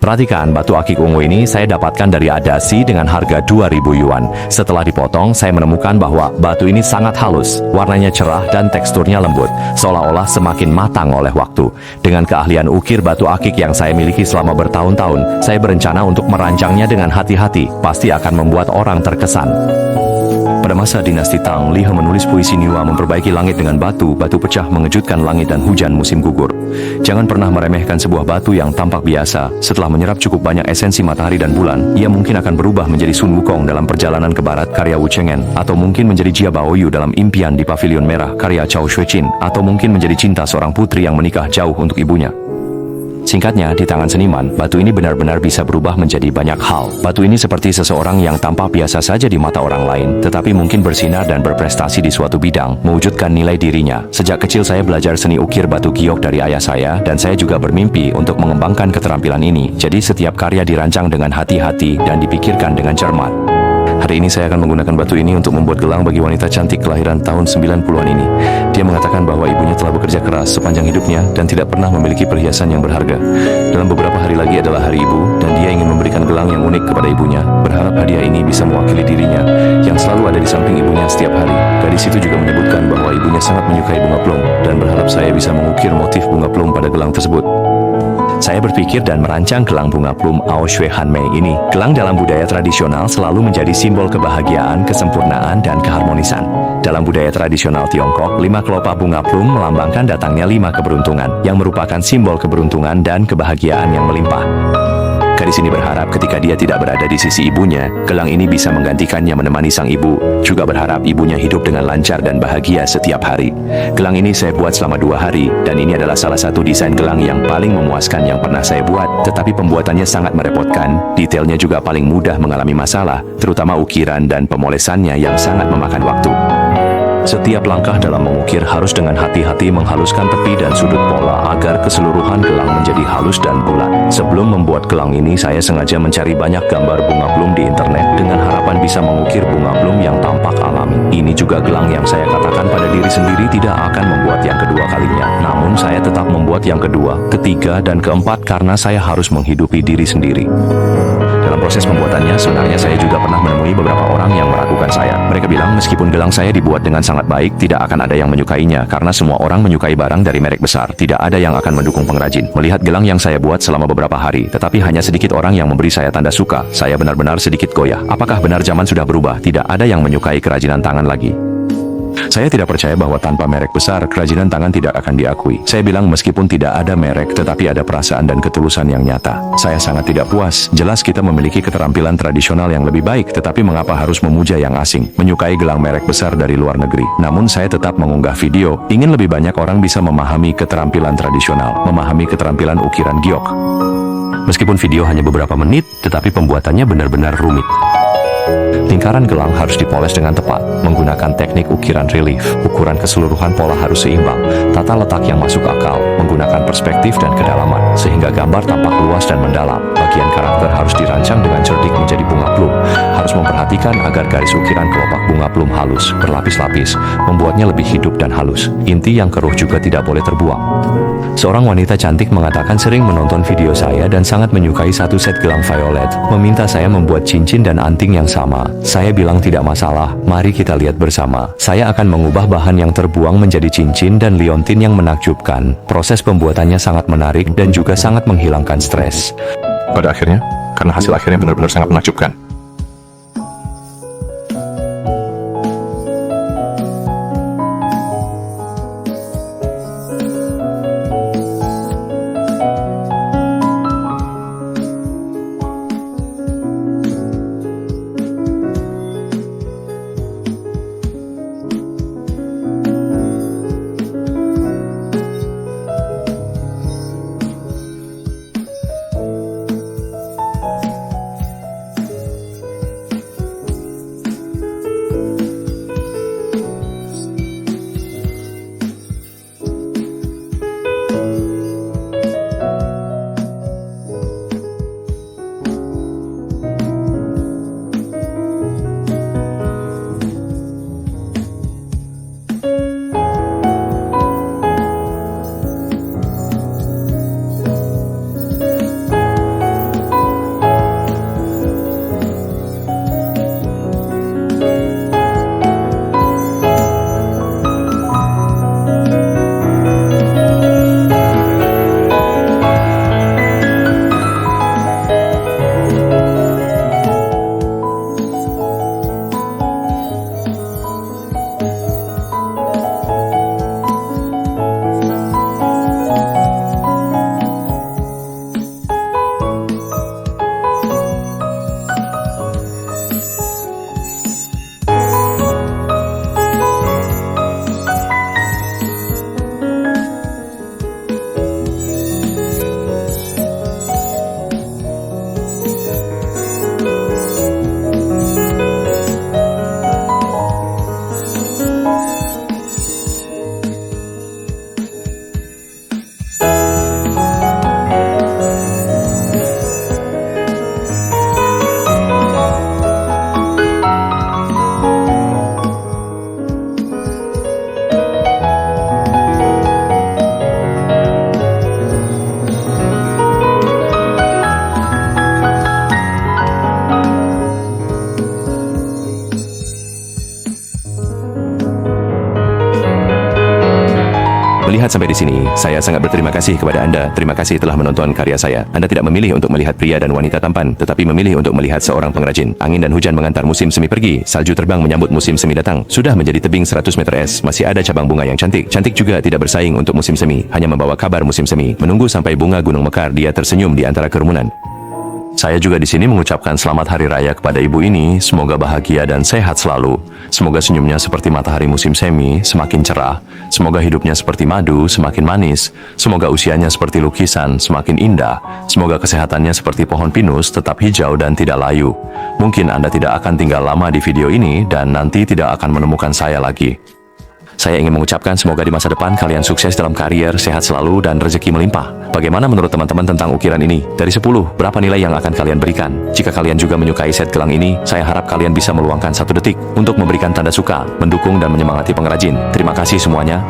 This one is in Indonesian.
Perhatikan, batu akik ungu ini saya dapatkan dari Adachi dengan harga 2.000 yuan. Setelah dipotong, saya menemukan bahwa batu ini sangat halus, warnanya cerah dan teksturnya lembut, seolah-olah semakin matang oleh waktu. Dengan keahlian ukir batu akik yang saya miliki selama bertahun-tahun, saya berencana untuk merancangnya dengan hati-hati, pasti akan membuat orang terkesan. Pada masa dinasti Tang, Li He menulis puisi Niwa memperbaiki langit dengan batu pecah mengejutkan langit dan hujan musim gugur. Jangan pernah meremehkan sebuah batu yang tampak biasa. Setelah menyerap cukup banyak esensi matahari dan bulan, ia mungkin akan berubah menjadi Sun Wukong dalam perjalanan ke barat karya Wu Cheng'en, atau mungkin menjadi Jia Baoyu dalam Impian di Pavilion Merah karya Chao Xueqin, atau mungkin menjadi cinta seorang putri yang menikah jauh untuk ibunya. Singkatnya, di tangan seniman, batu ini benar-benar bisa berubah menjadi banyak hal. Batu ini seperti seseorang yang tampak biasa saja di mata orang lain, tetapi mungkin bersinar dan berprestasi di suatu bidang, mewujudkan nilai dirinya. Sejak kecil saya belajar seni ukir batu giok dari ayah saya, dan saya juga bermimpi untuk mengembangkan keterampilan ini. Jadi setiap karya dirancang dengan hati-hati dan dipikirkan dengan cermat. Hari ini saya akan menggunakan batu ini untuk membuat gelang bagi wanita cantik kelahiran tahun 90-an ini. Dia mengatakan bahwa ibunya telah bekerja keras sepanjang hidupnya dan tidak pernah memiliki perhiasan yang berharga. Dalam beberapa hari lagi adalah hari ibu, dan dia ingin memberikan gelang yang unik kepada ibunya, berharap hadiah ini bisa mewakili dirinya, yang selalu ada di samping ibunya setiap hari. Gadis itu juga menyebutkan bahwa ibunya sangat menyukai bunga plum, dan berharap saya bisa mengukir motif bunga plum pada gelang tersebut. Saya berpikir dan merancang gelang bunga plum Ao Shui Han Mei ini. Gelang dalam budaya tradisional selalu menjadi simbol kebahagiaan, kesempurnaan, dan keharmonisan. Dalam budaya tradisional Tiongkok, 5 kelopak bunga plum melambangkan datangnya 5 keberuntungan, yang merupakan simbol keberuntungan dan kebahagiaan yang melimpah. Gadis ini berharap ketika dia tidak berada di sisi ibunya, gelang ini bisa menggantikannya menemani sang ibu. Juga berharap ibunya hidup dengan lancar dan bahagia setiap hari. Gelang ini saya buat selama 2 hari, dan ini adalah salah satu desain gelang yang paling memuaskan yang pernah saya buat. Tetapi pembuatannya sangat merepotkan, detailnya juga paling mudah mengalami masalah, terutama ukiran dan pemolesannya yang sangat memakan waktu. Setiap langkah dalam mengukir harus dengan hati-hati menghaluskan tepi dan sudut pola agar keseluruhan gelang menjadi halus dan bulat. Sebelum membuat gelang ini, saya sengaja mencari banyak gambar bunga plum di internet dengan harapan bisa mengukir bunga plum yang tampak alami. Ini juga gelang yang saya katakan pada diri sendiri tidak akan membuat yang kedua kalinya. Namun saya tetap membuat yang kedua, ketiga, dan keempat karena saya harus menghidupi diri sendiri. Dalam proses pembuatannya, sebenarnya saya juga pernah menemui beberapa orang yang meragukan saya. Mereka bilang meskipun gelang saya dibuat dengan sangat baik, tidak akan ada yang menyukainya karena semua orang menyukai barang dari merek besar. Tidak ada yang akan mendukung pengrajin. Melihat gelang yang saya buat selama beberapa hari, tetapi hanya sedikit orang yang memberi saya tanda suka, saya benar-benar sedikit goyah. Apakah benar zaman sudah berubah? Tidak ada yang menyukai kerajinan tangan lagi. Saya tidak percaya bahwa tanpa merek besar, kerajinan tangan tidak akan diakui. Saya bilang meskipun tidak ada merek, tetapi ada perasaan dan ketulusan yang nyata. Saya sangat tidak puas. Jelas kita memiliki keterampilan tradisional yang lebih baik, tetapi mengapa harus memuja yang asing, menyukai gelang merek besar dari luar negeri? Namun saya tetap mengunggah video. Ingin lebih banyak orang bisa memahami keterampilan tradisional, memahami keterampilan ukiran giok. Meskipun video hanya beberapa menit, tetapi pembuatannya benar-benar rumit. Lingkaran gelang harus dipoles dengan tepat, menggunakan teknik ukiran relief. Ukuran keseluruhan pola harus seimbang, tata letak yang masuk akal, menggunakan perspektif dan kedalaman, sehingga gambar tampak luas dan mendalam. Bagian karakter harus dirancang dengan cerdik menjadi bunga plum. Harus memperhatikan agar garis ukiran kelopak bunga plum halus, berlapis-lapis, membuatnya lebih hidup dan halus. Inti yang keruh juga tidak boleh terbuang. Seorang wanita cantik mengatakan sering menonton video saya dan sangat menyukai satu set gelang violet, meminta saya membuat cincin dan anting yang sama. Saya bilang tidak masalah, mari kita lihat bersama. Saya akan mengubah bahan yang terbuang menjadi cincin dan liontin yang menakjubkan. Proses pembuatannya sangat menarik dan juga sangat menghilangkan stres. Pada akhirnya, karena hasil akhirnya benar-benar sangat menakjubkan. ingat sampai di sini, saya sangat berterima kasih kepada Anda. Terima kasih telah menonton karya saya. Anda tidak memilih untuk melihat pria dan wanita tampan, tetapi memilih untuk melihat seorang pengrajin. Angin dan hujan mengantar musim semi pergi, salju terbang menyambut musim semi datang. Sudah menjadi tebing 100 meter es, masih ada cabang bunga yang cantik. Cantik juga tidak bersaing untuk musim semi, hanya membawa kabar musim semi. Menunggu sampai bunga gunung mekar, dia tersenyum di antara kerumunan. Saya juga di sini mengucapkan selamat hari raya kepada ibu ini. Semoga bahagia dan sehat selalu. Semoga senyumnya seperti matahari musim semi, semakin cerah. Semoga hidupnya seperti madu, semakin manis. Semoga usianya seperti lukisan, semakin indah. Semoga kesehatannya seperti pohon pinus, tetap hijau dan tidak layu. Mungkin Anda tidak akan tinggal lama di video ini dan nanti tidak akan menemukan saya lagi. Saya ingin mengucapkan semoga di masa depan kalian sukses dalam karier, sehat selalu, dan rezeki melimpah. Bagaimana menurut teman-teman tentang ukiran ini? Dari 10, berapa nilai yang akan kalian berikan? Jika kalian juga menyukai set gelang ini, saya harap kalian bisa meluangkan 1 detik untuk memberikan tanda suka, mendukung, dan menyemangati pengrajin. Terima kasih semuanya.